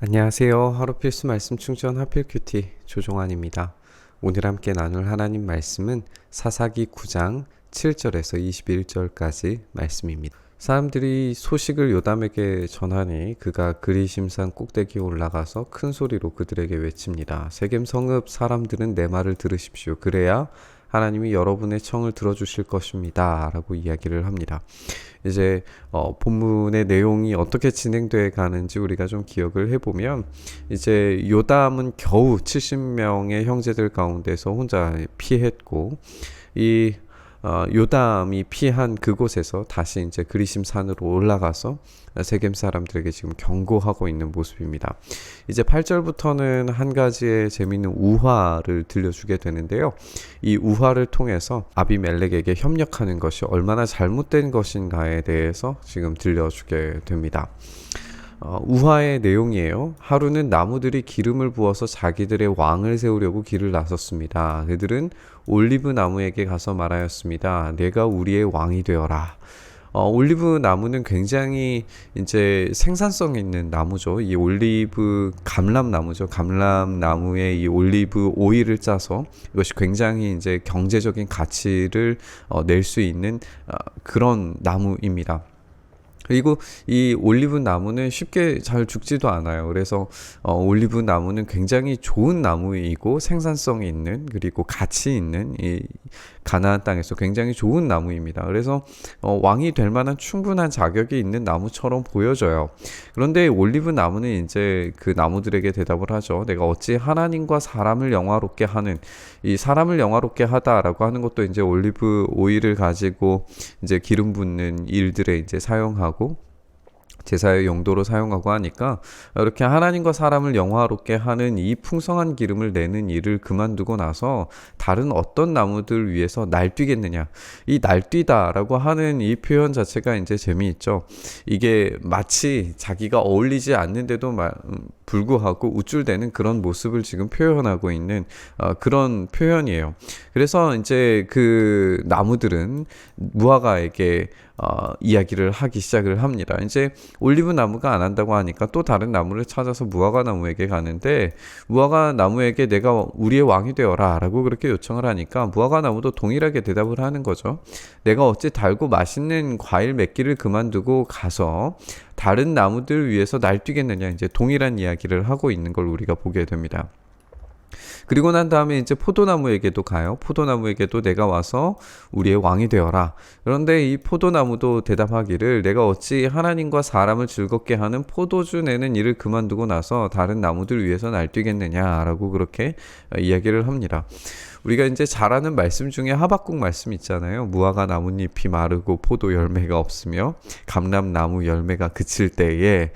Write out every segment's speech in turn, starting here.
안녕하세요. 하루 필수 말씀 충전 하필 큐티 조종환입니다. 오늘 함께 나눌 하나님 말씀은 사사기 9장 7절에서 21절까지 말씀입니다. 사람들이 소식을 요담에게 전하니 그가 그리심산 꼭대기에 올라가서 큰 소리로 그들에게 외칩니다. 세겜 성읍 사람들은 내 말을 들으십시오. 그래야 하나님이 여러분의 청을 들어주실 것입니다. 라고 이야기를 합니다. 이제 본문의 내용이 어떻게 진행돼 가는지 우리가 좀 기억을 해보면, 이제 요담은 겨우 70명의 형제들 가운데서 혼자 피했고, 이 요담이 피한 그곳에서 다시 이제 그리심 산으로 올라가서 세겜 사람들에게 지금 경고하고 있는 모습입니다. 이제 8절부터는 한 가지의 재미있는 우화를 들려주게 되는데요. 이 우화를 통해서 아비멜렉에게 협력하는 것이 얼마나 잘못된 것인가에 대해서 지금 들려주게 됩니다. 우화의 내용이에요. 하루는 나무들이 기름을 부어서 자기들의 왕을 세우려고 길을 나섰습니다. 그들은 올리브 나무에게 가서 말하였습니다. 내가 우리의 왕이 되어라. 올리브 나무는 굉장히 이제 생산성 있는 나무죠. 이 올리브 감람나무죠. 감람나무에 이 올리브 오일을 짜서 이것이 굉장히 이제 경제적인 가치를 낼 수 있는 그런 나무입니다. 그리고 이 올리브 나무는 쉽게 잘 죽지도 않아요. 그래서 올리브 나무는 굉장히 좋은 나무이고 생산성이 있는, 그리고 가치 있는 이 가나안 땅에서 굉장히 좋은 나무입니다. 그래서 왕이 될 만한 충분한 자격이 있는 나무처럼 보여져요. 그런데 올리브 나무는 이제 그 나무들에게 대답을 하죠. 내가 어찌 하나님과 사람을 영화롭게 하는, 이 사람을 영화롭게 하다라고 하는 것도 이제 올리브 오일을 가지고 이제 기름 붓는 일들에 이제 사용하고 제사의 용도로 사용하고 하니까, 이렇게 하나님과 사람을 영화롭게 하는 이 풍성한 기름을 내는 일을 그만두고 나서 다른 어떤 나무들 위해서 날뛰겠느냐. 이 날뛰다라고 하는 이 표현 자체가 이제 재미있죠. 이게 마치 자기가 어울리지 않는데도 불구하고 우쭐대는 그런 모습을 지금 표현하고 있는 그런 표현이에요. 그래서 이제 그 나무들은 무화과에게 이야기를 하기 시작을 합니다. 이제 올리브 나무가 안 한다고 하니까 또 다른 나무를 찾아서 무화과 나무에게 가는데, 무화과 나무에게 내가 우리의 왕이 되어라 라고 그렇게 요청을 하니까 무화과 나무도 동일하게 대답을 하는 거죠. 내가 어찌 달고 맛있는 과일 맺기를 그만두고 가서 다른 나무들 위해서 날뛰겠느냐, 이제 동일한 이야기를 하고 있는 걸 우리가 보게 됩니다. 그리고 난 다음에 이제 포도나무에게도 가요. 포도나무에게도 내가 와서 우리의 왕이 되어라. 그런데 이 포도나무도 대답하기를 내가 어찌 하나님과 사람을 즐겁게 하는 포도주 내는 일을 그만두고 나서 다른 나무들 위해서 날뛰겠느냐라고 그렇게 이야기를 합니다. 우리가 이제 잘 아는 말씀 중에 하박국 말씀 있잖아요. 무화과 나뭇잎이 마르고 포도 열매가 없으며 감람나무 열매가 그칠 때에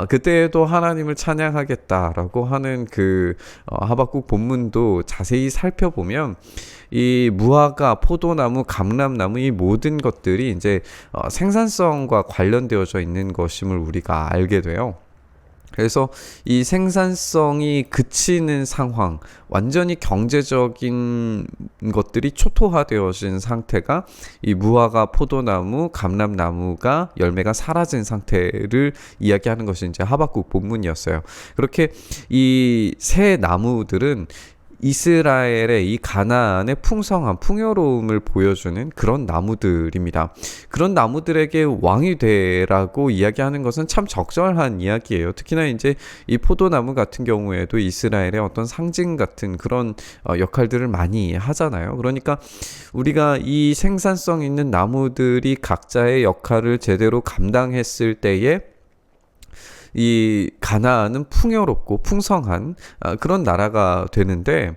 그때에도 하나님을 찬양하겠다라고 하는 그 하박국 본문도 자세히 살펴보면 이 무화과, 포도나무, 감람나무 이 모든 것들이 이제 생산성과 관련되어져 있는 것임을 우리가 알게 돼요. 그래서 이 생산성이 그치는 상황, 완전히 경제적인 것들이 초토화되어진 상태가 이 무화과, 포도나무, 감람나무가 열매가 사라진 상태를 이야기하는 것이 이제 하박국 본문이었어요. 그렇게 이 새 나무들은 이스라엘의 이 가나안의 풍성한 풍요로움을 보여주는 그런 나무들입니다. 그런 나무들에게 왕이 되라고 이야기하는 것은 참 적절한 이야기예요. 특히나 이제 이 포도나무 같은 경우에도 이스라엘의 어떤 상징 같은 그런 역할들을 많이 하잖아요. 그러니까 우리가 이 생산성 있는 나무들이 각자의 역할을 제대로 감당했을 때에 이 가나안은 풍요롭고 풍성한 그런 나라가 되는데,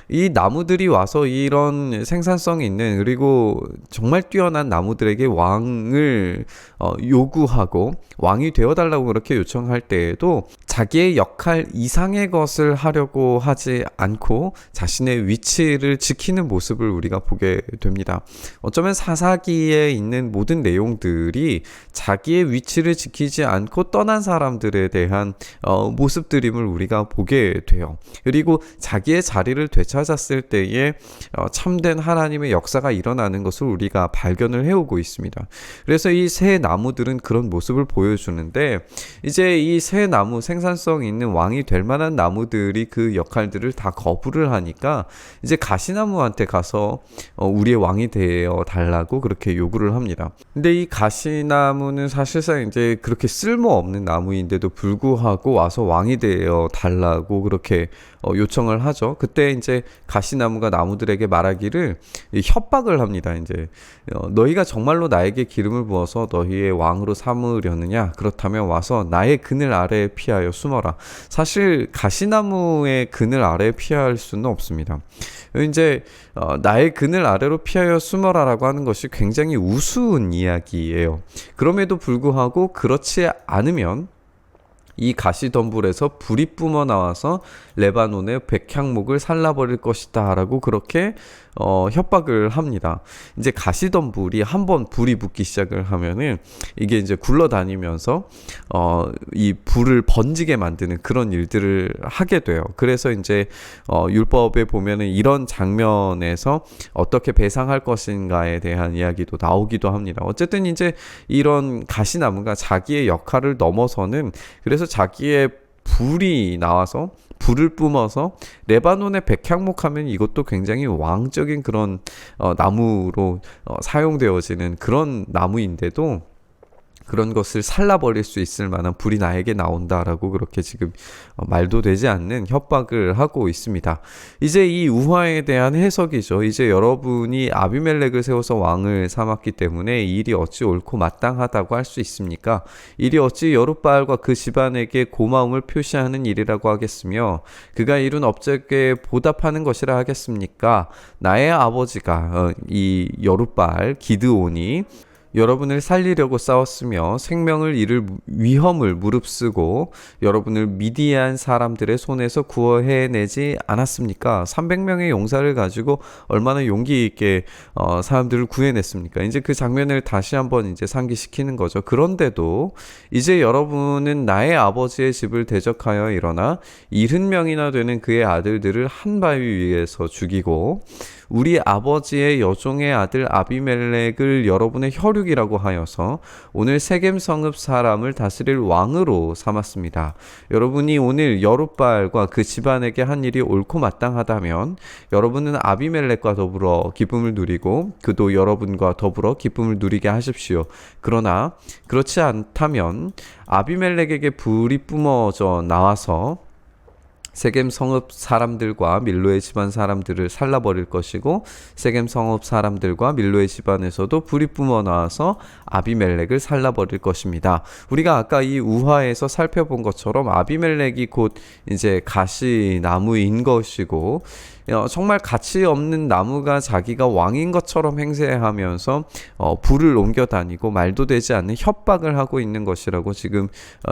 이 나무들이 와서 이런 생산성이 있는, 그리고 정말 뛰어난 나무들에게 왕을 요구하고 왕이 되어달라고 그렇게 요청할 때에도 자기의 역할 이상의 것을 하려고 하지 않고 자신의 위치를 지키는 모습을 우리가 보게 됩니다. 어쩌면 사사기에 있는 모든 내용들이 자기의 위치를 지키지 않고 떠난 사람들에 대한 모습들임을 우리가 보게 돼요. 그리고 자기의 자리를 되찾았을 때에 참된 하나님의 역사가 일어나는 것을 우리가 발견을 해오고 있습니다. 그래서 이 새 나무들은 그런 모습을 보여주는데 이제 이 새 나무 생산성 있는 왕이 될 만한 나무들이 그 역할들을 다 거부를 하니까 이제 가시나무한테 가서 우리의 왕이 되어 달라고 그렇게 요구를 합니다. 근데 이 가시나무는 사실상 이제 그렇게 쓸모없는 나무인데도 불구하고 와서 왕이 되어 달라고 그렇게 요청을 하죠. 그때 이제 가시나무가 나무들에게 말하기를 협박을 합니다. 이제 너희가 정말로 나에게 기름을 부어서 너희의 왕으로 삼으려느냐? 그렇다면 와서 나의 그늘 아래에 피하여 숨어라. 사실 가시나무의 그늘 아래에 피할 수는 없습니다. 이제 나의 그늘 아래로 피하여 숨어라라고 하는 것이 굉장히 우스운 이야기예요. 그럼에도 불구하고 그렇지 않으면 이 가시덤불에서 불이 뿜어 나와서 레바논의 백향목을 살라버릴 것이다 라고 그렇게 협박을 합니다. 이제 가시덤불이 한번 불이 붙기 시작을 하면은 이게 이제 굴러다니면서 이 불을 번지게 만드는 그런 일들을 하게 돼요. 그래서 이제 율법에 보면은 이런 장면에서 어떻게 배상할 것인가에 대한 이야기도 나오기도 합니다. 어쨌든 이제 이런 가시나무가 자기의 역할을 넘어서는, 그래서 자기의 불이 나와서 불을 뿜어서 레바논의 백향목 하면 이것도 굉장히 왕적인 그런 나무로 사용되어지는 그런 나무인데도 그런 것을 살라버릴 수 있을 만한 불이 나에게 나온다라고 그렇게 지금 말도 되지 않는 협박을 하고 있습니다. 이제 이 우화에 대한 해석이죠. 이제 여러분이 아비멜렉을 세워서 왕을 삼았기 때문에 이 일이 어찌 옳고 마땅하다고 할 수 있습니까? 일이 어찌 여룻바알과 그 집안에게 고마움을 표시하는 일이라고 하겠으며 그가 이룬 업적에 보답하는 것이라 하겠습니까? 나의 아버지가 이 여룻바알 기드온이 여러분을 살리려고 싸웠으며 생명을 잃을 위험을 무릅쓰고 여러분을 미디안 사람들의 손에서 구원해내지 않았습니까? 300명의 용사를 가지고 얼마나 용기 있게 사람들을 구해냈습니까? 이제 그 장면을 다시 한번 이제 상기시키는 거죠. 그런데도 이제 여러분은 나의 아버지의 집을 대적하여 일어나 70명이나 되는 그의 아들들을 한 바위 위에서 죽이고 우리 아버지의 여종의 아들 아비멜렉을 여러분의 혈육이라고 하여서 오늘 세겜 성읍 사람을 다스릴 왕으로 삼았습니다. 여러분이 오늘 여룻바알과 그 집안에게 한 일이 옳고 마땅하다면 여러분은 아비멜렉과 더불어 기쁨을 누리고 그도 여러분과 더불어 기쁨을 누리게 하십시오. 그러나 그렇지 않다면 아비멜렉에게 불이 뿜어져 나와서 세겜 성읍 사람들과 밀로의 집안 사람들을 살라버릴 것이고 세겜 성읍 사람들과 밀로의 집안에서도 불이 뿜어 나와서 아비멜렉을 살라버릴 것입니다. 우리가 아까 이 우화에서 살펴본 것처럼 아비멜렉이 곧 이제 가시나무인 것이고 정말 가치 없는 나무가 자기가 왕인 것처럼 행세하면서 불을 옮겨 다니고 말도 되지 않는 협박을 하고 있는 것이라고 지금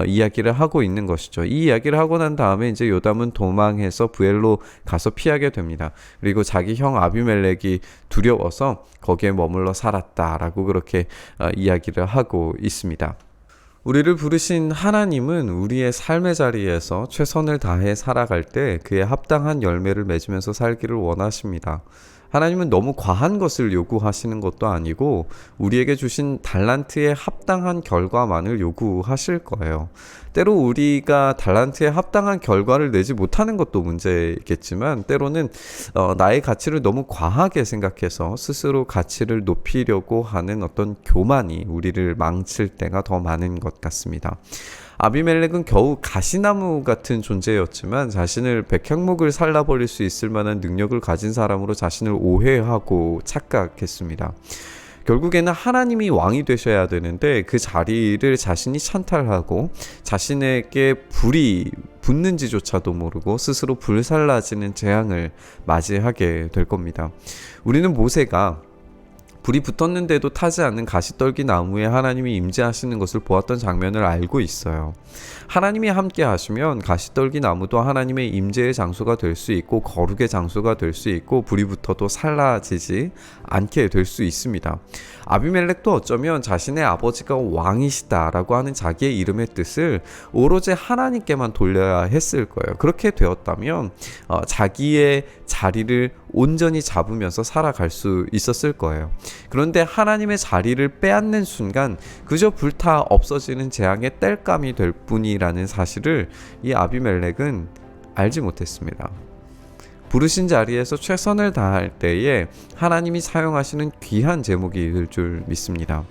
이야기를 하고 있는 것이죠. 이 이야기를 하고 난 다음에 이제 요담은 도망해서 부엘로 가서 피하게 됩니다. 그리고 자기 형 아비멜렉이 두려워서 거기에 머물러 살았다라고 그렇게 이야기를 하고 있습니다. 우리를 부르신 하나님은 우리의 삶의 자리에서 최선을 다해 살아갈 때 그에 합당한 열매를 맺으면서 살기를 원하십니다. 하나님은 너무 과한 것을 요구하시는 것도 아니고 우리에게 주신 달란트에 합당한 결과만을 요구하실 거예요. 때로 우리가 달란트에 합당한 결과를 내지 못하는 것도 문제겠지만 때로는 나의 가치를 너무 과하게 생각해서 스스로 가치를 높이려고 하는 어떤 교만이 우리를 망칠 때가 더 많은 것 같습니다. 아비멜렉은 겨우 가시나무 같은 존재였지만 자신을 백향목을 살라버릴 수 있을 만한 능력을 가진 사람으로 자신을 오해하고 착각했습니다. 결국에는 하나님이 왕이 되셔야 되는데 그 자리를 자신이 찬탈하고 자신에게 불이 붙는지조차도 모르고 스스로 불살라지는 재앙을 맞이하게 될 겁니다. 우리는 모세가 불이 붙었는데도 타지 않는 가시떨기 나무에 하나님이 임재하시는 것을 보았던 장면을 알고 있어요. 하나님이 함께 하시면 가시떨기 나무도 하나님의 임재의 장소가 될 수 있고 거룩의 장소가 될 수 있고 불이 붙어도 살라지지 않게 될 수 있습니다. 아비멜렉도 어쩌면 자신의 아버지가 왕이시다라고 하는 자기의 이름의 뜻을 오로지 하나님께만 돌려야 했을 거예요. 그렇게 되었다면 자기의 자리를 온전히 잡으면서 살아갈 수 있었을 거예요. 그런데 하나님의 자리를 빼앗는 순간 그저 불타 없어지는 재앙의 땔감이 될 뿐이라는 사실을 이 아비멜렉은 알지 못했습니다. 부르신 자리에서 최선을 다할 때에 하나님이 사용하시는 귀한 제목이 될 줄 믿습니다.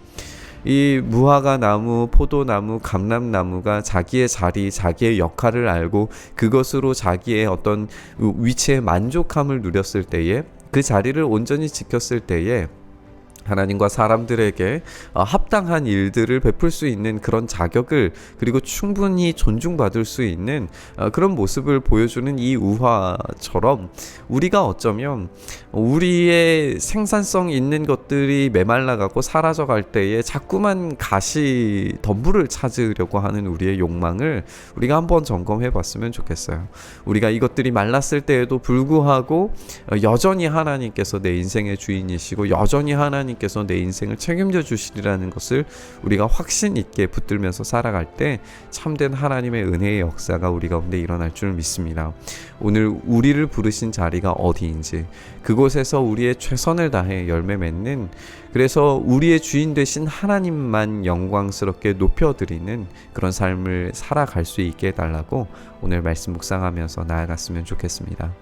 이 무화과 나무, 포도나무, 감람나무가 자기의 자리, 자기의 역할을 알고 그것으로 자기의 어떤 위치에 만족함을 누렸을 때에, 그 자리를 온전히 지켰을 때에 하나님과 사람들에게 합당한 일들을 베풀 수 있는 그런 자격을, 그리고 충분히 존중받을 수 있는 그런 모습을 보여주는 이 우화처럼, 우리가 어쩌면 우리의 생산성 있는 것들이 메말라가고 사라져갈 때에 자꾸만 가시 덤불을 찾으려고 하는 우리의 욕망을 우리가 한번 점검해 봤으면 좋겠어요. 우리가 이것들이 말랐을 때에도 불구하고 여전히 하나님께서 내 인생의 주인이시고 여전히 하나님께서 내 인생을 책임져 주시리라는 것을 우리가 확신 있게 붙들면서 살아갈 때 참된 하나님의 은혜의 역사가 우리 가운데 일어날 줄 믿습니다. 오늘 우리를 부르신 자리가 어디인지 그곳에서 우리의 최선을 다해 열매 맺는, 그래서 우리의 주인 되신 하나님만 영광스럽게 높여드리는 그런 삶을 살아갈 수 있게 해달라고 오늘 말씀 묵상하면서 나아갔으면 좋겠습니다.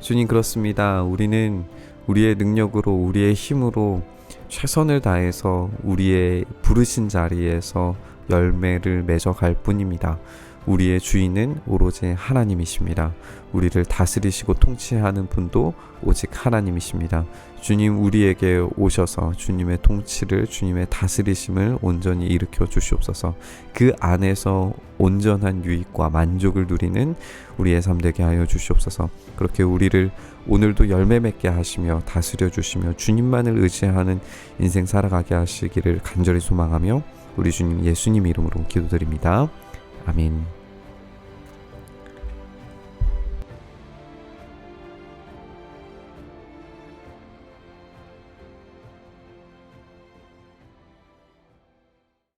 주님, 그렇습니다. 우리는 우리의 능력으로, 우리의 힘으로 최선을 다해서 우리의 부르신 자리에서 열매를 맺어갈 뿐입니다. 우리의 주인은 오로지 하나님이십니다. 우리를 다스리시고 통치하는 분도 오직 하나님이십니다. 주님, 우리에게 오셔서 주님의 통치를, 주님의 다스리심을 온전히 일으켜 주시옵소서. 그 안에서 온전한 유익과 만족을 누리는 우리의 삶 되게 하여 주시옵소서. 그렇게 우리를 오늘도 열매 맺게 하시며 다스려 주시며 주님만을 의지하는 인생 살아가게 하시기를 간절히 소망하며 우리 주님 예수님 이름으로 기도드립니다. 아멘.